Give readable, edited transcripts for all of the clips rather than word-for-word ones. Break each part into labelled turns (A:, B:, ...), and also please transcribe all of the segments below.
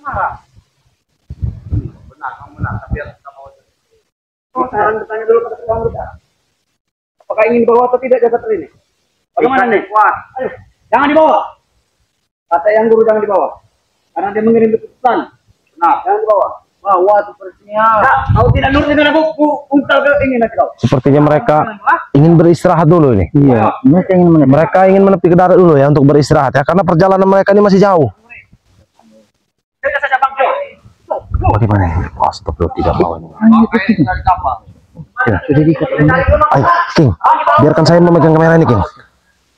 A: Benar, kamu benar. Tapi kamu sekarang bertanya dulu pada ketua mereka. Apakah ingin dibawa atau tidak jasad ini? Bagaimana nih? Wah, ayo, jangan dibawa. Kata yang guru jangan dibawa. Karena dia mengirim keputusan. Nah, jangan dibawa. Wah, sepertinya. Kau tidak nurut dengan bungkal ke ini nanti kau.
B: Sepertinya mereka ingin beristirahat dulu nih. Iya, mereka ingin menepi ke darat dulu ya untuk beristirahat ya, karena perjalanan mereka ini masih jauh. Bagaimana ini? Astagfirullah, tidak mau ini. Ya. Ayo, King, biarkan saya memegang kamera ini, King.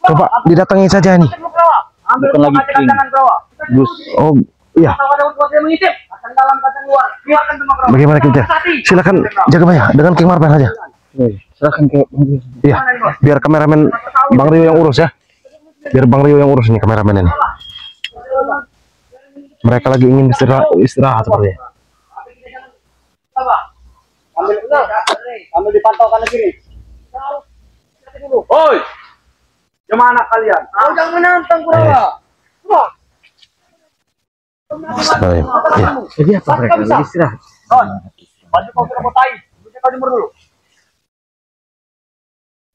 B: Coba didatangi saja nih.
A: Bukan lagi King.
B: Gus, oh iya. Bagaimana kita? Silakan jaga Maya dengan King Marpen aja. Silakan ke. Iya, biar kameramen Bang Rio yang urus ya. Biar Bang Rio yang urus nih kameramen ini. Mereka lagi ingin istirahat sepertinya.
A: Ambil dipantau kanan kiri. Oi, gimana kalian? Jangan menantang Kurawa.
B: Ya.
C: Jadi apa mereka lagi istirahat?
A: Baju kau sudah botai. Kau jemur dulu.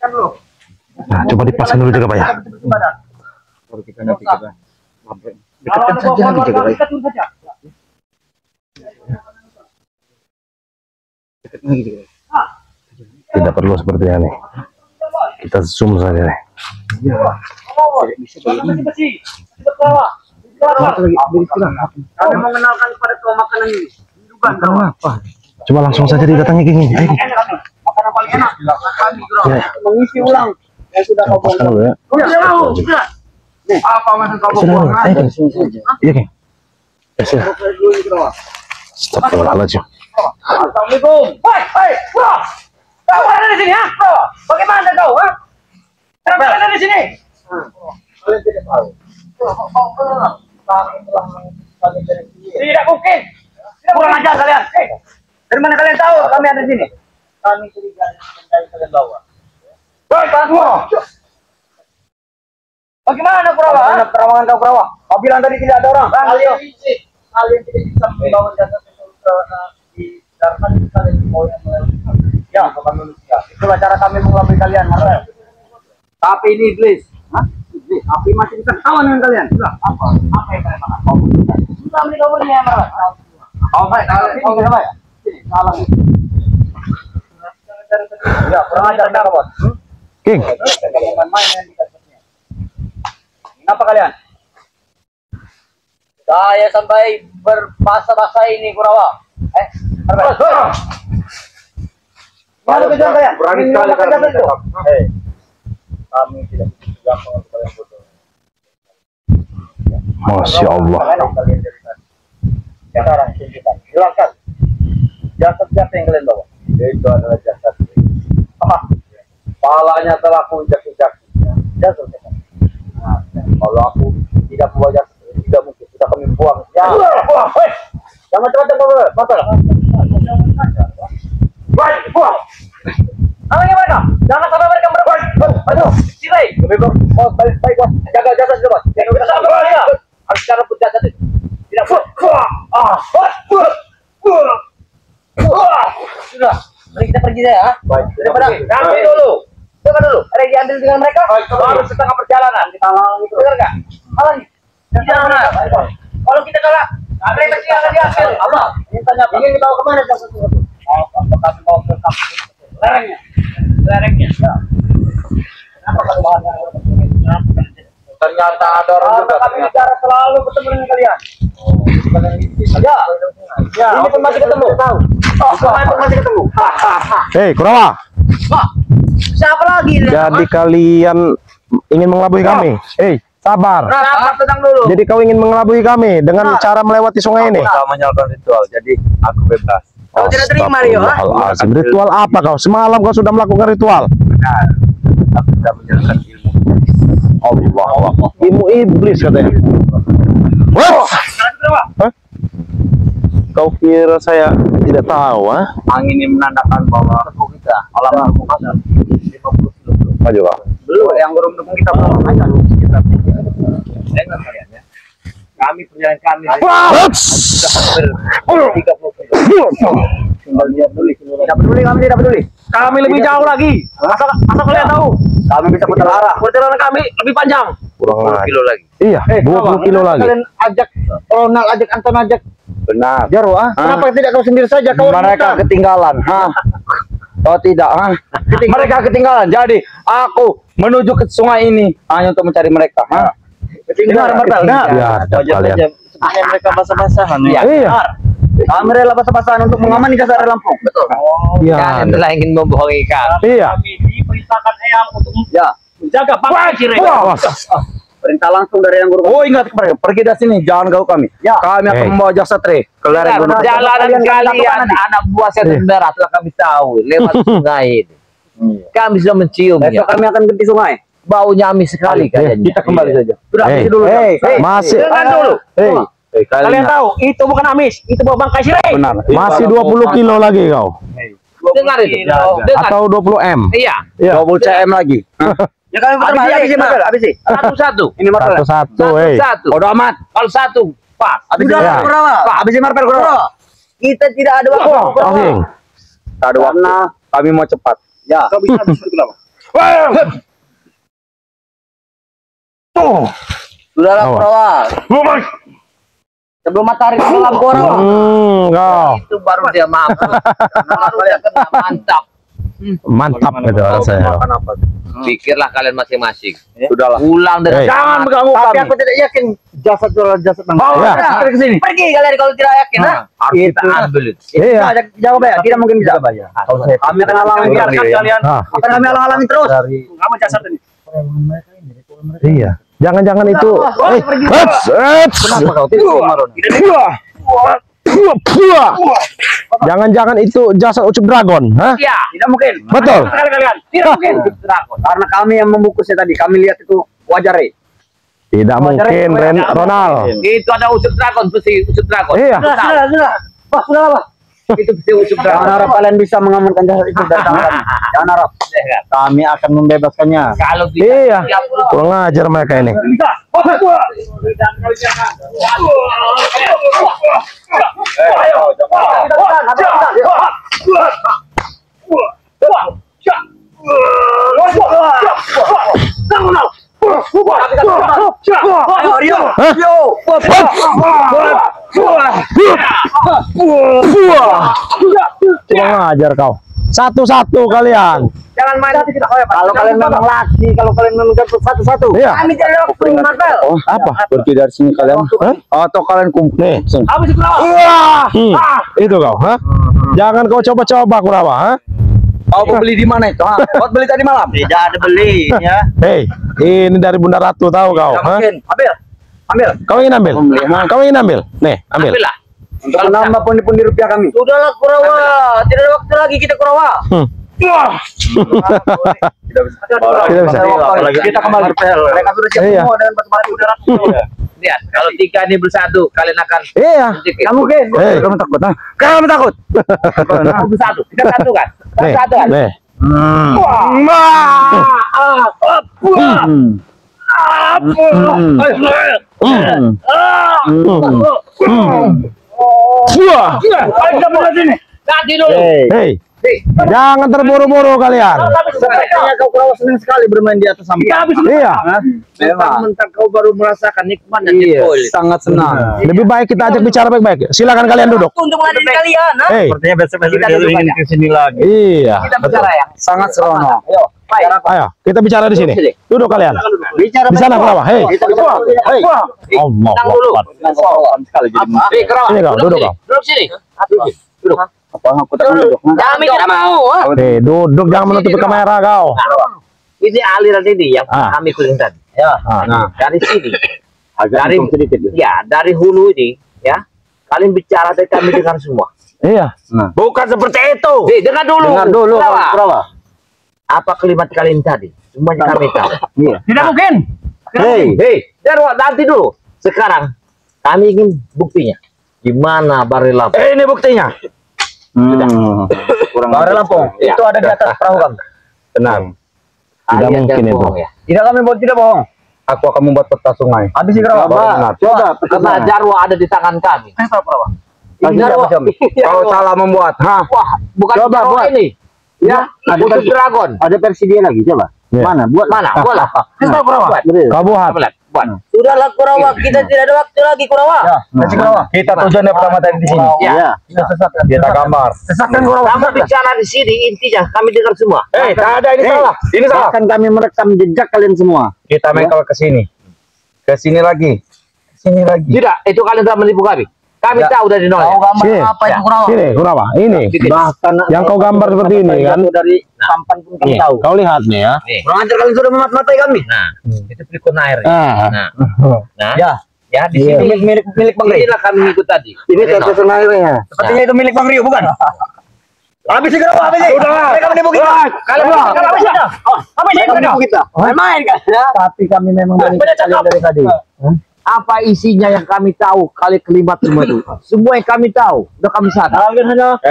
A: Kan dulu.
B: Nah, coba dipasang dulu jaga Maya.
C: Kalau kita nanti kita dekatkan saja nanti jaga baik. Dekat lagi jaga.
B: Tidak perlu seperti ini. Kita zoom saja nih.
C: Iya. Bisa begini.
A: Kami mengenalkan kepada kau makanan ini.
C: Makanan apa?
B: Coba langsung saja didatangi King ini. Ayo.
A: Makanan paling enak. Kami
B: Ya.
A: mengisi ulang yang sudah kau
B: Lepaskan
A: buang.
B: dulu ya.
A: Sudah. Apa maksud kau
B: Sudah,
A: buang?
B: ayo, King. Iya, King. Ya, sudah. Astagfirullahaladzim.
A: Assalamualaikum. Hai, bro. Kau ada di sini, ha? Bro, bagaimana kau, ha? Kenapa ada di sini? Kalian tidak tahu. Tidak mungkin. Kurang ajar kalian. Dari mana kalian tahu kami ada di sini? Kami curiga yang kalian bawa. Hei, semua. Bagaimana Kurawa? Bagaimana terawangan kau Kurawa? Kau bilang tadi tidak ada orang. Kalian tidak bisa membawa jasad di daratan kalian mau yang melewati. Ya, bukan manusia. Itulah cara kami mengelabui kalian. Tapi ini iblis. Hah? Iblis. Tapi masih bisa kawan dengan kalian. Sudah. Apa yang kalian makan? Sudah beli kau ini yang marah. Oh, baik. Kau bisa baik. Sini, salah. Ya, kurang ajar kawan.
B: King.
A: Kenapa kalian? Saya sampai berbahasa-bahasa ini Kurawa. Mana tujuan kalian?
C: Berani sekali kalian.
A: Kami tidak gampang untuk kalian bodoh.
B: Masya Allah.
A: Sekarang tunjukkan, jelaskan. Jasad siapa yang kalian bawa? Itu adalah jasad. Palanya telah aku injak-injak. Jasad siapa? Nah, kalau aku tidak bawa jasad, tidak mungkin sudah kami buang. Ya, buang. Jangan macam-macam, masalah. Baik, buang. Namanya mereka, jangan sampai mereka berbuat. Aduh, sirai. Lebih baik, bos. Jaga jasad itu, bos. Jangan kita sampai ya. Harus cara pun jasad itu. Tidak sudah. Mari kita pergi ya. Baik. Daripada kami dulu. Dengar dulu. Ada yang diambil dengan mereka. Baru setengah perjalanan. Kita halang itu. Dengar nggak? Halangi. Jangan. Kalau kita kalah, mereka sih akan diambil. Allah. Ingin dibawa kemana jasad itu? Kami bawa ke kampung. Lerengnya. Ya. Kenapa kalau bahannya ternyata ada orang juga. Kami bicara selalu ketemu dengan kalian. Ya. Ini pun masih ketemu. Tahu. Masih ketemu.
B: Hei, Kurawa.
A: Siapa lagi?
B: Jadi kalian ingin mengelabui kami? Hei, sabar.
A: Tenang dulu.
B: Jadi kau ingin mengelabui kami dengan cara melewati sungai ini?
C: Aku menyalakan ritual, jadi aku bebas.
A: Kau tidak terima, Rio?
B: Astagfirullahaladzim. Ritual apa kau? Semalam kau sudah melakukan ritual.
C: Benar. Aku sudah menjalankan ilmu.
B: Allah. Ilmu iblis katanya. Wah. Hah? Kau kira saya tidak tahu, ah?
C: Angin ini menandakan bahwa kita alam mendukung kita 50 kilo.
B: Maju kau.
A: Belum yang belum mendukung kita belum ada.
C: Kita dengar kalian ya.
A: Kami perjalanan kami. Tidak peduli kami, tidak peduli.
B: Kami lebih jauh lagi. Masa kalian tahu?
A: Kami bisa putar arah.
B: Perjalanan kami lebih panjang.
C: Kurang
A: 10 kilo lagi.
B: Iya, 20 kilo lagi.
C: Kalian ajak Ronald, ajak Anton, ajak
A: Benar.
C: Jarwo, kenapa tidak kau sendiri saja? Kau
A: Mereka ketinggalan. Oh tidak, mereka ketinggalan. Jadi aku menuju ke sungai ini hanya untuk mencari mereka. Benar, Martel.
B: Ya, ada kalian.
C: Sebenarnya mereka basah-basahan.
A: Iya.
B: Iya.
A: Kami rela basah-basahan untuk mengamani dasar Lampung. Betul.
B: Iya.
D: Kalian telah ingin membohongi kami.
B: Iya.
D: Kami diperintahkan Eyang untuk
A: Ya.
D: menjaga bangkai Ciremai.
A: Perintah langsung dari yang guru. Oh ingat mereka, pergi dari sini, jangan ganggu kami. Ya. Kami akan membawa jasa tre ke lereng gunung.
D: Jalanan kalian, anak buah saya berat telah kami tahu lewat sungai ini. Kami sudah menciumnya.
A: Besok kami akan ganti sungai.
D: Baunya amis sekali kalian.
A: Kita kembali saja. Sudah,
B: Hey,
A: dulu.
B: masih.
D: Dengar dulu.
B: Kalian tahu, itu bukan amis, itu bukan bangkai Ciremai.
A: Benar.
B: Masih 20 kilo lagi kau.
D: Dengar itu. Dengar.
B: Atau 20 M.
D: Iya.
B: Iya.
A: 20 cm lagi. Ya kami putar habis sih.
D: Satu-satu.
A: Ini Martel.
B: Satu-satu, hei.
D: Satu.
A: Bodoh amat.
D: Kalau satu, pas.
A: Sudah,
B: Ya.
A: Habis ini Martel Kurawa. Kita tidak ada waktu.
B: Oke.
A: Tak ada waktu. Kami mau cepat. Ya. Kau bisa habis itu kenapa? Sudahlah
B: Awas.
A: Kurawa. Sebelum matahari tenggelam Kurawa.
B: Kau.
D: Itu baru dia mampu. Baru dia kena mantap.
B: Mantap itu rasanya.
D: Pikirlah kalian masing-masing.
A: Sudahlah.
D: Pulang dari
B: Hey.
A: Jangan mengganggu
C: Tapi
A: kami.
C: aku tidak yakin jasad
B: Ya.
A: Pergi ke sini.
D: Pergi kalian kalau tidak yakin, ha? Harus kita ambil itu.
B: Iya.
A: Jawab ya, tidak mungkin bisa. Kami akan halangi kalian.
B: Ah,
A: Akan kami halangi terus.
D: Kamu jasad ini.
B: iya. Jangan-jangan itu. Jangan-jangan itu jasad Ucup Dragon, hah?
D: Iya.
A: Tidak mungkin.
B: Betul.
D: Kalian. Tidak mungkin.
A: Karena kami yang membungkusnya tadi, kami lihat itu wajar.
B: Tidak mungkin, Ronald.
D: Itu ada Ucup Dragon, pasti Ucup Dragon.
B: Iya.
A: Sudah. Wah, sudah.
D: Itu pasti Ucup
A: Jangan
D: Dragon.
A: harap kalian bisa mengamankan jasad itu dari tangan kami. Jangan harap.
C: Kami akan membebaskannya.
D: Kalau
B: Iya.
D: tidak,
B: Kurang ajar mereka ini. Kurang ajar kau. Satu-satu kalian.
A: Jangan main. Kalau kalian memang laki, kalau kalian memang satu-satu.
B: Iya.
A: Kami tidak waktu Martel.
B: Apa?
C: Pergi dari sini kalian.
A: Atau kalian kumpul.
B: Nih.
D: habis itu
B: Itu kau, hah? Jangan kau coba-coba Kurawa, hah?
A: Kau beli di mana itu? Kau beli tadi malam? Tidak ada beli, ya.
B: Hei, ini dari Bunda Ratu tahu kau,
A: Tidak
B: hah?
A: mungkin. Ambil.
B: Kau ingin ambil? Kau ingin ambil? Nih, ambil.
D: ambillah.
A: Untuk menambah pundi-pundi rupiah kami. Sudahlah Kurawa, tidak ada waktu lagi kita Kurawa. Tidak bisa.
B: Tidak bisa.
A: Kita kembali. Mereka sudah siap
B: Iya.
A: semua dengan batu-batu udara.
D: Lihat, kalau tiga ini bersatu, kalian akan
B: Iya.
A: Tidak mungkin.
B: Hei.
A: Kamu takut? Kamu takut?
D: bersatu. Kita satu kan?
B: Nih,
D: Satu kan?
B: nih. Wah.
D: Nanti dulu.
B: Hei, jangan terburu-buru kalian.
C: Sepertinya kau Kurawa senang sekali bermain di atas sampah.
B: Iya.
D: Mentang-mentang kau baru merasakan nikmatnya di toilet.
A: Sangat senang.
B: Lebih baik kita ajak bicara baik-baik. Silakan kalian duduk.
D: Untuk meladeni kalian, ha?
B: Hei.
C: Sepertinya besok-besok
D: Kita
C: dia
D: duduk
C: ingin
D: aja.
C: ke sini lagi.
B: Iya.
D: Kita bicara ya.
A: Sangat seronok.
D: Ayo, baik.
B: Ayo, kita bicara di sini. Duduk kalian.
A: Bicara
B: Di sana Kurawa. Hei.
A: Hei.
B: Allah.
D: Tenang dulu.
C: Sekali jadi
D: Hei, Kerawa.
B: Sini kau, duduk kau.
D: Duduk sini. Duduk.
C: apa aku tak duduk.
D: Kami tidak mau, ha?
B: Hei, duduk jangan menutupi kamera kau.
D: Ini aliran ini yang kami kuling tadi. Ya.
B: Nah,
D: Dari sini.
C: Agak
D: Dari
C: sedikit.
D: ya, dari hulu ini, ya. Kalian bicara dan kami dengar semua.
B: iya.
A: Bukan seperti itu.
D: Dengar dulu.
A: Dengar dulu,
D: Kerawa.
A: Kurawa.
D: Apa kalimat kalian tadi? Semuanya kami tahu.
A: Iya.
D: Tidak mungkin. Hei, Jarwo, nanti dulu. Sekarang kami ingin buktinya. Gimana Barel Lampung?
A: Ini buktinya.
C: Kurang
A: Barel Lampung.
D: Ya.
A: Itu ada di atas perahu kami.
B: Benar. Tidak
D: Kalian
B: mungkin
D: jangan
B: itu.
D: bohong, ya.
A: Tidak kami tidak bohong.
C: Aku akan membuat peta sungai.
A: Habis sih Kurawa.
C: Coba.
D: Karena Jarwo ada di tangan kami. Jarwo.
C: Kau salah membuat. Hah?
D: Wah, bukan
C: Coba
D: Jarwo
C: buat.
D: ini. Ya, khusus dragon.
C: Ada versi dia lagi, coba.
B: Ya.
C: Mana? Buat.
D: Mana? Bola. Buat.
B: Kau buat.
D: Buat.
E: Sudahlah Kurawa, kita tidak ada waktu lagi Kurawa.
A: Ya, kasih Kurawa.
C: Kita tujuannya pertama tadi di sini.
D: Ya.
A: Kita sesatkan.
C: Kita gambar.
A: Sesatkan Kurawa.
D: Kamu bicara di sini intinya kami dengar semua.
C: Tak ada ini salah. Ini salah. Akan kami merekam jejak kalian semua. Kita mengkal ke sini. Ke sini lagi. Ke sini lagi.
D: Tidak, itu kalian telah menipu kami. Kami tahu dari nol.
A: Tahu gambar
B: Sini.
A: apa itu Kurawa?
B: Sini, Kurawa. Ini.
C: Bahkan
B: Yang kau gambar seperti ini kan?
C: Dari sampan pun kami
B: Nih,
C: tahu.
B: kau lihat nih ya.
D: Nih.
A: Kurang ajar kalian sudah memat-matai kami.
D: Nah, itu pelikun air.
B: Ah.
D: Nah,
A: Ya,
D: ya di
C: Iya.
D: sini
A: milik Bang Ri.
D: inilah kami ikut tadi.
C: Ini tetesan airnya.
A: Sepertinya itu milik Bang Rio, bukan? Habis sih Kurawa, habis sih. Mereka menipu kita.
D: Kalian
A: Habis sih. Habis sih menipu kita. Main kan?
C: Tapi kami memang
A: Banyak
C: kalian dari tadi.
D: apa isinya yang kami tahu kali kelimat semua itu. Semua yang kami tahu, udah kami sadar.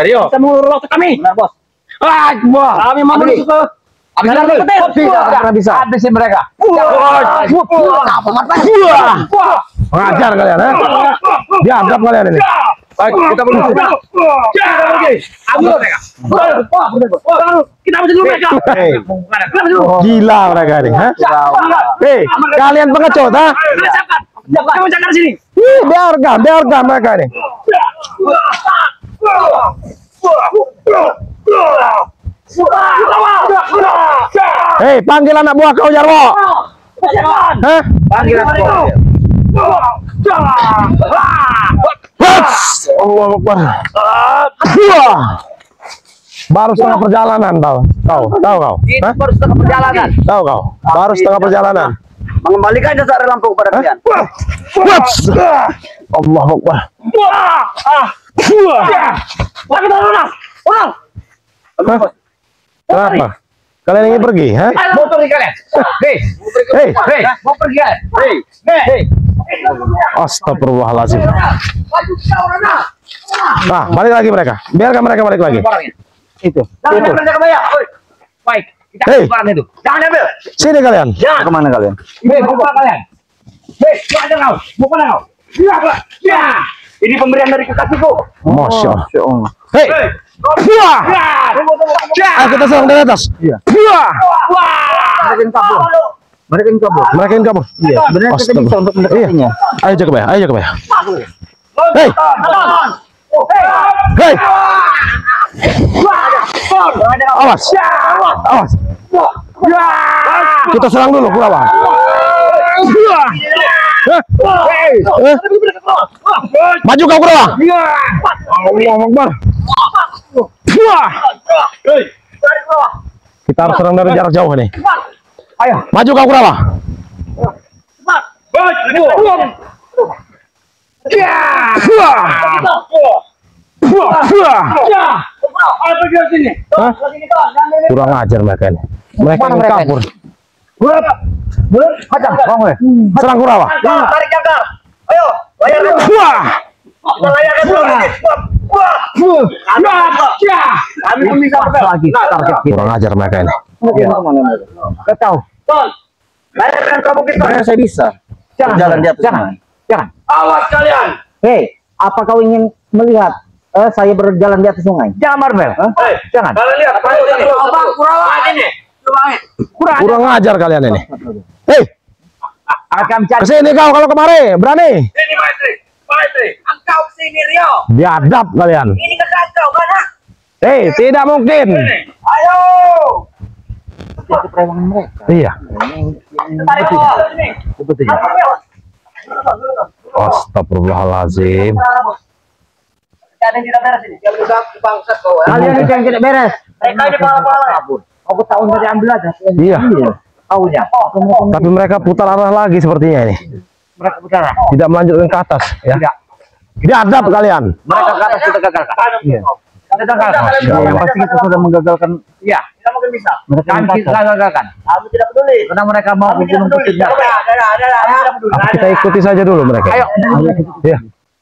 C: Rio.
A: Kita mengulur waktu kami.
C: Benar, Bos.
A: Kami mau menuju ke
B: Tidak pernah bisa.
D: Habisin mereka.
B: Mengajar kalian, ya? Dianggap kalian ini.
C: Baik, kita menuju.
A: Kita mesti dulu mereka.
B: Hei, gila mereka ini, ha? Hei, kalian pengecut, ha?
A: Kita menjaga sini.
B: Ih, biarkan mereka ini. Hei, panggil anak buah kau Jarwo. Hah?
A: Panggil aku.
B: Huts! Allahu Akbar. Wah. Baru setengah perjalanan tahu kau.
D: Ini
B: Hah?
D: baru setengah perjalanan.
B: Tahu kau? Baru setengah perjalanan.
A: Mengembalikan dasar lampu kepada kalian.
B: Huts! Allahu Akbar.
A: Lagi ulang.
B: Hah? Kenapa? Kalian ingin pergi, ha?
D: Motor nih kalian. Hei,
B: Hei,
D: hei, mau pergi kalian. Hei.
B: astagfirullahaladzim. Nah, balik lagi mereka. Biarkan mereka balik lagi.
C: Itu.
A: Jangan ambil mereka bayar.
D: Baik, kita
B: Hei.
D: ambil barang itu.
A: Jangan ambil.
B: Sini kalian.
A: Jangan.
C: Kemana kalian?
D: Hei, buka kalian. Hei, ada kau. Buka kau.
A: Ya. Ini pemberian dari kekasihku.
B: Masya Allah.
C: Masya Allah.
B: Hei. Wah. Ayo kita serang dari atas.
C: Iya.
B: Wah.
C: Mereka yang kabur. Mereka yang kabur.
B: Mereka yang kabur.
C: Iya. Sebenarnya kita bisa untuk mendekatinya.
B: Ayo coba ya. Ayo coba ya. Hei. Hei. Awas. Awas. Kita serang dulu Kurawa. Maju kau Kurawa. Allahu Akbar. Kita harus serang dari jarak jauh nih.
A: Ayo.
B: Maju kau Kurawa. Hah? Kurang ajar mereka ini. Mereka ingin kabur. Serang Kurawa.
A: Tarik jangkar. Ayo. Layar. Kita layarkan dulu ini. Kami pun bisa
C: Lagi target kita.
B: Kurang ajar mereka ini.
C: Kau tahu.
A: layarkan kamu kita.
C: Sebenarnya saya bisa. Jalan di atas. Jangan.
A: Awas kalian.
C: Hei, apa kau ingin melihat saya berjalan di atas sungai?
D: Jangan Marvel.
C: Jangan.
A: Kalian lihat. Abang Kurawa ini.
B: Kurang ajar kalian ini. Hei,
D: Akan cari.
B: kesini kau kalau kemari, berani.
A: Ini Maestri. Maestri. Engkau kesini Rio.
B: Biadab kalian.
A: Ini kakak kau mana?
B: Hei, tidak mungkin.
A: Ayo.
C: Itu perewangan mereka.
B: Iya.
A: Tarik bawah. Sini.
C: Sebetulnya.
B: Astagfirullahaladzim.
A: Ada yang tidak beres ini. Yang bisa bangsat kau.
C: Kalian itu yang tidak beres.
A: Mereka ini pala-pala.
C: Aku tahu dari ambil aja.
B: Iya.
C: Taunya.
B: Tapi mereka putar arah lagi sepertinya ini.
C: Mereka bicara.
B: Tidak melanjutkan ke atas. Ya. Biadab kalian.
D: Mereka ke atas kita gagalkan.
C: Iya.
D: Kita gagalkan.
C: Yang pasti kita sudah menggagalkan.
D: Iya,
A: Kita mungkin bisa.
C: Mereka
D: kami
C: yang
D: kita
C: gagal.
D: gagalkan.
A: Kami tidak peduli.
D: Karena mereka mau
A: Kami tidak
D: membunuh
A: peduli.
D: kita.
B: Apa kita ikuti saja dulu mereka.
D: Ayo.
B: Iya.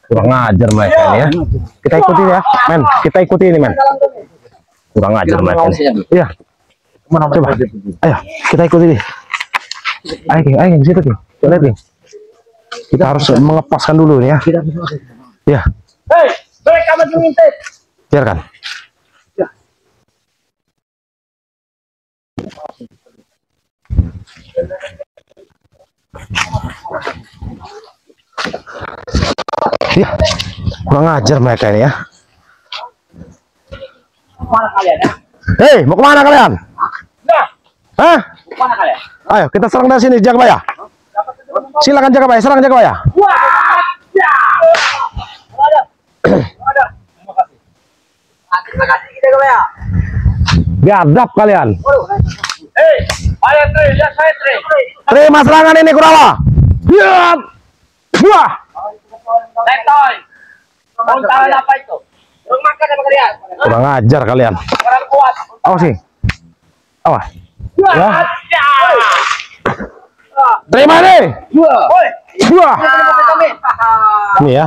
B: Kurang ajar mereka ini ya. Kita ikuti ya, men. Kita ikuti ini, men. Kurang ajar mereka ini. Iya.
C: Kemana
B: Coba.
C: mereka pergi?
B: Ayo, kita ikuti nih. Ayo, King. Ayo, King. Situ, King. Lihat nih. Kita harus mengepaskan dulu nih ya. Ya,
A: Hei, mereka masih ngintip.
B: biarkan. Ya, kurang ajar mereka ini ya.
A: Mana kalian ya?
B: Hei, mau kemana kalian?
A: Nah,
B: Hah?
A: mana kalian?
B: Ayo, kita serang dari sini, Jagabaya. Silakan Jagabaya, serang Jagabaya.
A: Wah, ya. Ada. Ada. Terima kasih. Terima kasih kita ya.
B: Biadab kalian.
A: Hei, ayo Tri, lihat saya Tri.
B: Terima serangan ini Kurawa. Biat. Wah.
A: Letoy. Mau tahu apa itu? Belum makan apa kalian?
B: Kurang ajar kalian.
A: Orang kuat.
B: Awas sih. Awas.
A: Wah, ya.
B: Terima nih.
A: Woi,
B: Wah.
A: kami.
B: Ini ya.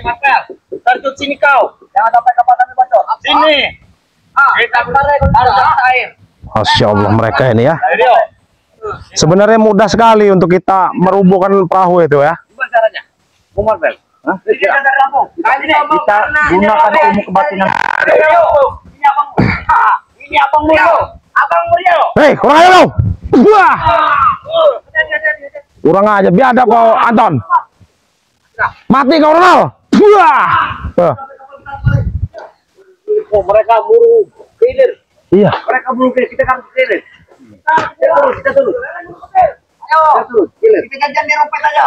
A: Markel, terjun sini kau. Jangan sampai kapal kami bocor. Sini. Kita harus air.
B: Masya Allah mereka ini ya.
A: Ayo.
B: Sebenarnya mudah sekali untuk kita merubuhkan perahu itu ya.
A: Gimana caranya? Markel. Kita gunakan ilmu kebatinan. Ini abangmu. Ini abangmu. Abangmu Rio.
B: Hei, kurang aja kau. Wah. Kurang aja, biadab kau Anton. Mati kau Ronald. Wah.
A: Oh, mereka buru hilir.
B: Iya.
A: Mereka buru hilir. Kita kan hilir. Kita dulu. Ayo. Kita jajan di rumput aja.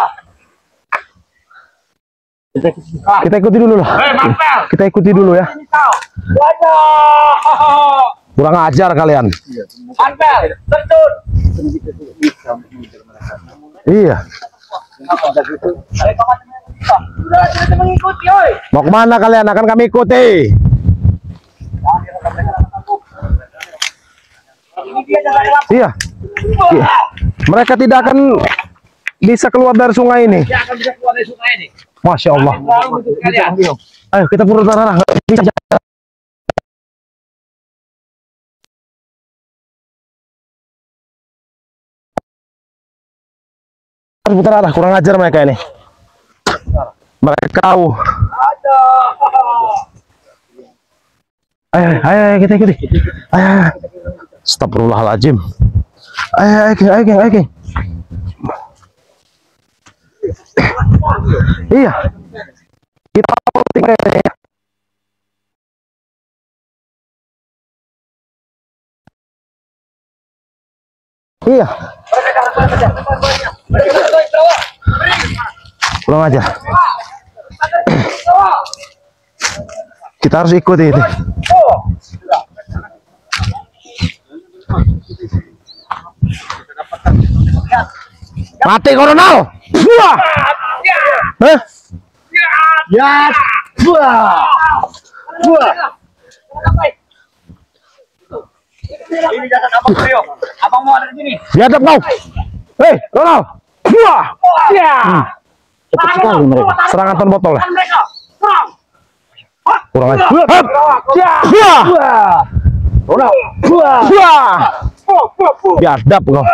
B: Kita ikuti dulu lah. Kita ikuti dulu ya. Kurang ajar kalian.
A: Markel, terjun.
B: Iya.
A: Sudah mengikuti, oi.
B: Mau kemana kalian? Akan kami ikuti.
A: Ini dia jalan lapor.
B: Iya. Iya. Mereka tidak akan bisa keluar dari sungai ini.
A: Dia akan bisa keluar dari sungai ini.
B: Masya Allah.
A: Selalu untuk kalian.
B: Ayo kita putar arah. Bisa jalan. Harus putar arah. Kurang ajar mereka ini. Mereka tahu. Ayo, kita ikuti. Ayo. Astagfirullahaladzim. Ayo, geng. Iya. Kita ya. Iya. Kurang aja. Kita harus ikuti ini. Mati Ronald. Wah. Hah?
A: Ya. Wah. Wah. Ini jangan abang Rio. Abang mau ada di sini.
B: Biadab kau. Hei, Ronald. Wah.
A: Ya.
B: Cepat sekali mereka. Serangan ton botol ya.
A: Mereka. Serang.
B: Kurang aja. Hup.
A: Ya.
B: Wah.
A: Ronald. Wah.
B: Wah.
A: Wah.
B: Biadab kau.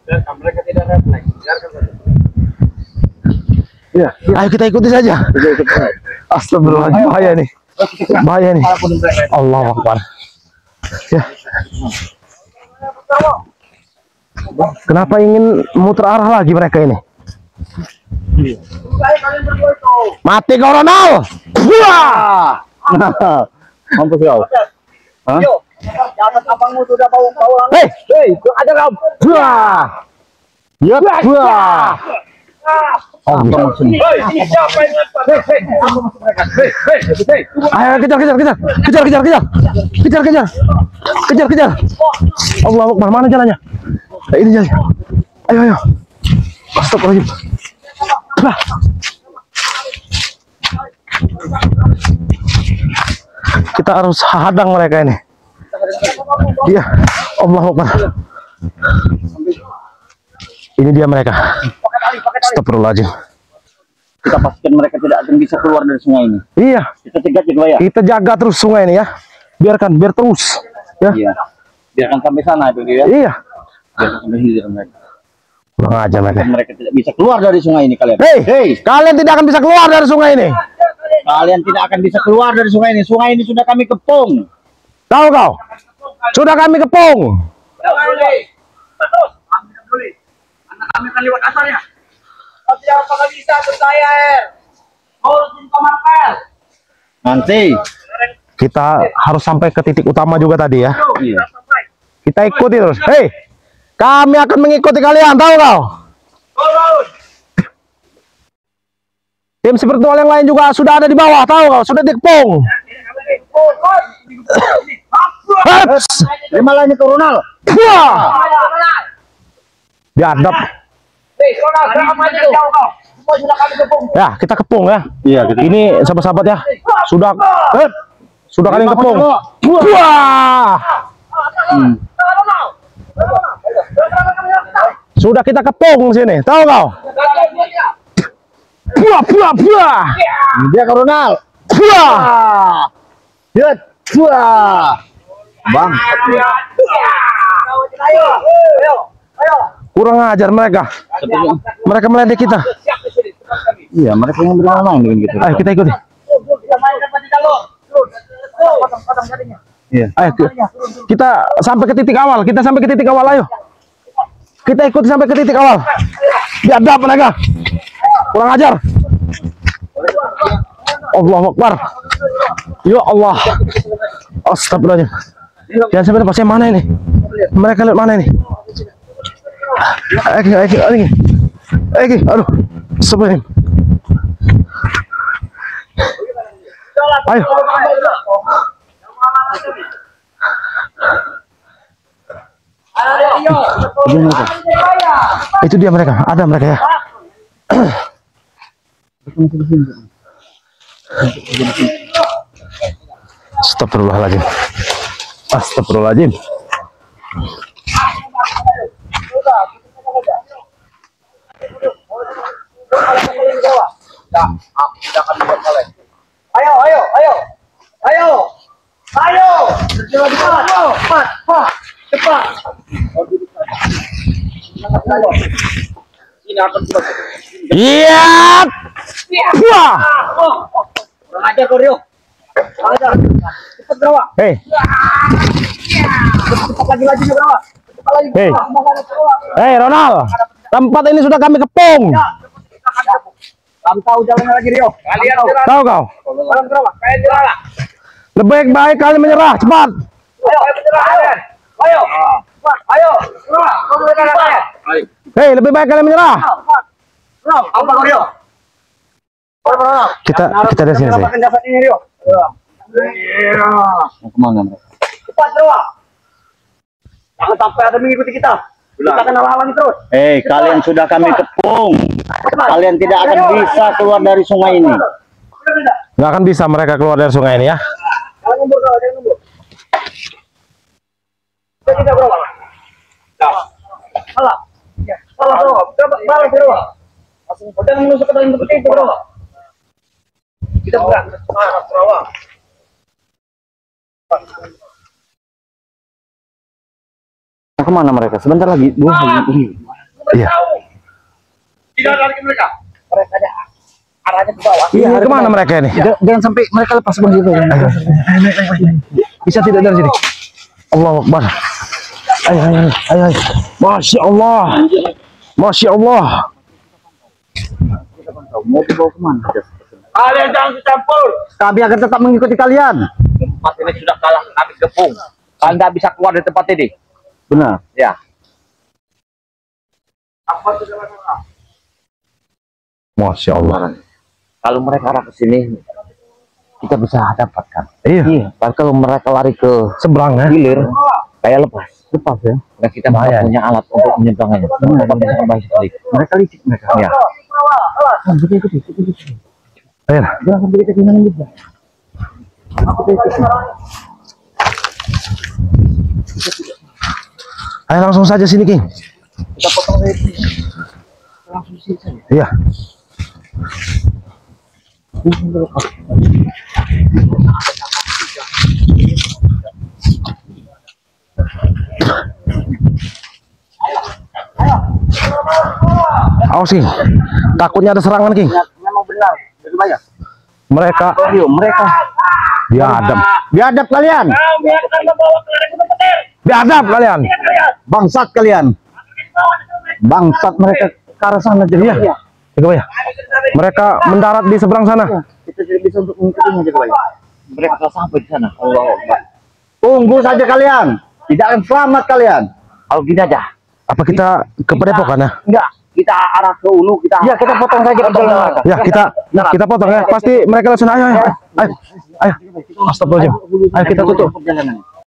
A: Biarkan mereka tidak refleks. Biarkan saja.
B: Iya. Ayo kita ikuti saja. Astagfirullahaladzim. Bahaya nih. Bahaya nih. Allahu Akbar. Ya. Kenapa ingin muter arah lagi mereka ini?
A: Kalian berdua itu.
B: Mati kau Ronald. Wah. Mampus kau. Hah?
A: Yo. Jangan abangmu sudah bau
B: Hei,
A: ada kau.
B: wah. Ya, wah. Oh,
A: Ini siapa yang lempar? Hei, aku masuk mereka. Hei.
B: ayo kejar. Allahu Akbar, mana jalannya? Nah, ini jalan. Ayo. Astagfirullahaladzim. Bah. Kita harus hadang mereka ini. Iya, Allahu Akbar. Ini dia mereka. Astagfirullahaladzim.
C: Kita pastikan mereka tidak akan bisa keluar dari sungai ini.
B: Iya,
C: Kita cegat ya.
B: kita jaga terus sungai ini ya. Biar terus. Ya.
C: Iya. Biarkan sampai sana itu dia.
B: Iya.
C: Sampai hilir mereka.
B: Kurang ajar mereka.
C: Mereka tidak bisa keluar dari sungai ini kalian.
B: Hei, kalian tidak akan bisa keluar dari sungai ini.
C: Kalian tidak akan bisa keluar dari sungai ini. Sungai ini sudah kami kepung.
B: Tahu kau? Sudah kami kepung.
A: Anak kami akan lewat asalnya. Tapi apakah bisa percaya air? Harus dikomarkan.
C: Nanti
B: Kita harus sampai ke titik utama juga tadi ya.
C: iya.
B: Kita ikuti terus. Hei, kami akan mengikuti kalian, tahu kau? Tim spiritual yang lain juga sudah ada di bawah, tahu kau? Sudah dikepung. Haps!
C: Malahnya ke Ronald.
B: Wah! Diadap. Ya, kita kepung ya.
C: Iya, gitu.
B: Ini sahabat-sahabat ya. Sudah kalian kepung. Wah! Sudah kita kepung sini, tahu kau? Buah.
C: Dia ke Ronald.
B: Buah.
C: Lihat. Wah. Bang.
B: Kurang ajar mereka. Mereka meledek kita.
C: Iya, mereka yang bermain dengan kita.
B: Ayo kita ikuti.
C: Iya.
B: Ayo kita sampai ke titik awal. Kita sampai ke titik awal, ayo. Kita ikuti sampai ke titik awal. Biadab mereka. Kurang ajar. Allahu Akbar. Ya Allah. Astagfirullahaladzim. Jangan sampai lepas. Yang mana ini? Mereka lihat mana ini? Aduh. Astagfirullahaladzim. Ayo. Itu dia mereka. Ada mereka ya. Astagfirullahaladzim. Astagfirullahaladzim.
A: Cepat.
B: Iya. Wah.
A: Kurang ajar kau, Rio. Cepat berawa.
B: Hei.
A: Cepat lagi berawa. Cepat lagi.
B: Hei. Hei Ronald. Tempat ini sudah kami kepung.
A: Kamu tahu jalannya lagi, Rio. Kalian nyerah.
B: Tahu kau?
A: Kalian berawa. Kalian nyerah.
B: Lebih baik kalian menyerah. Cepat.
A: Ayo, menyerah kalian. Ayo. Ayo. Berawa. Kau boleh kalian.
B: Hei, lebih baik kalian menyerah.
A: Apa kau, Rio?
B: Kita dari sini sih.
A: Makan jasad ini, Rio.
C: Mau kemana mereka?
A: Cepat, berawa. Jangan sampai ada mengikuti kita. Kita akan halangi terus.
C: Kalian sudah kami kepung. Kalian tidak akan bisa keluar dari sungai ini.
B: Nggak akan bisa mereka keluar dari sungai ini ya.
A: Jangan ngumpul, jangan ngumpul. Kita berawa. Salah. Salah, berawa. Balas, berawa. Jangan menusuk ke dalam seperti itu, berawa. Kita berat. Semangat, berawa.
C: Kemana mereka? Sebentar lagi.
B: Iya.
A: Tidak ada lagi mereka. Mereka ada arahnya ke bawah.
B: Iya, kemana mereka ini?
C: Jangan sampai mereka lepas begitu.
B: Bisa tidak dari sini? Allahu Akbar. Ayo. Masya Allah. Masya Allah.
C: Mau dibawa kemana?
A: Kalian jangan dicampur.
C: Kami akan tetap mengikuti kalian.
D: Tempat ini sudah kalah kami kepung. Kalian tidak bisa keluar dari tempat ini.
C: Benar.
D: Ya.
B: Masya Allah.
D: Kalau mereka arah ke sini, kita bisa dapatkan.
B: Iya.
D: Tapi kalau mereka lari ke
B: Seberang ya.
D: hilir, kayak lepas.
C: Lepas ya.
D: Dan kita tidak punya alat untuk menyeberangnya. Tempatnya baik sekali.
C: Mereka licik mereka.
D: Ya.
B: Ayo.
C: Jangan sampai kita kehilangan juga.
B: Ayo langsung saja sini, King.
C: Kita potong dari sini. Langsung sini saja.
B: Iya. Awas King. Takutnya ada serangan King.
A: Memang benar. Berbahaya.
B: Mereka
A: Mereka.
B: biadab kalian. Biadab kalian.
C: Bangsat kalian. Bangsat mereka ke arah sana jadi.
B: Iya. Jagabaya. Mereka mendarat di seberang sana.
A: Kita tidak bisa untuk mengikutinya Jagabaya.
D: Mereka telah sampai di sana. Allahu Akbar.
C: Tunggu saja kalian. Tidak akan selamat kalian.
D: Kalau gini aja.
B: Apa kita ke Padepokan ya?
D: Enggak, kita arah ke Ulu, kita.
A: Ya, kita potong saja perjalanan mereka.
B: Ya, kita potong ya. Pasti mereka langsung ayo. Astagfirullahaladzim. Ayo kita tutup.
A: Perjalanan.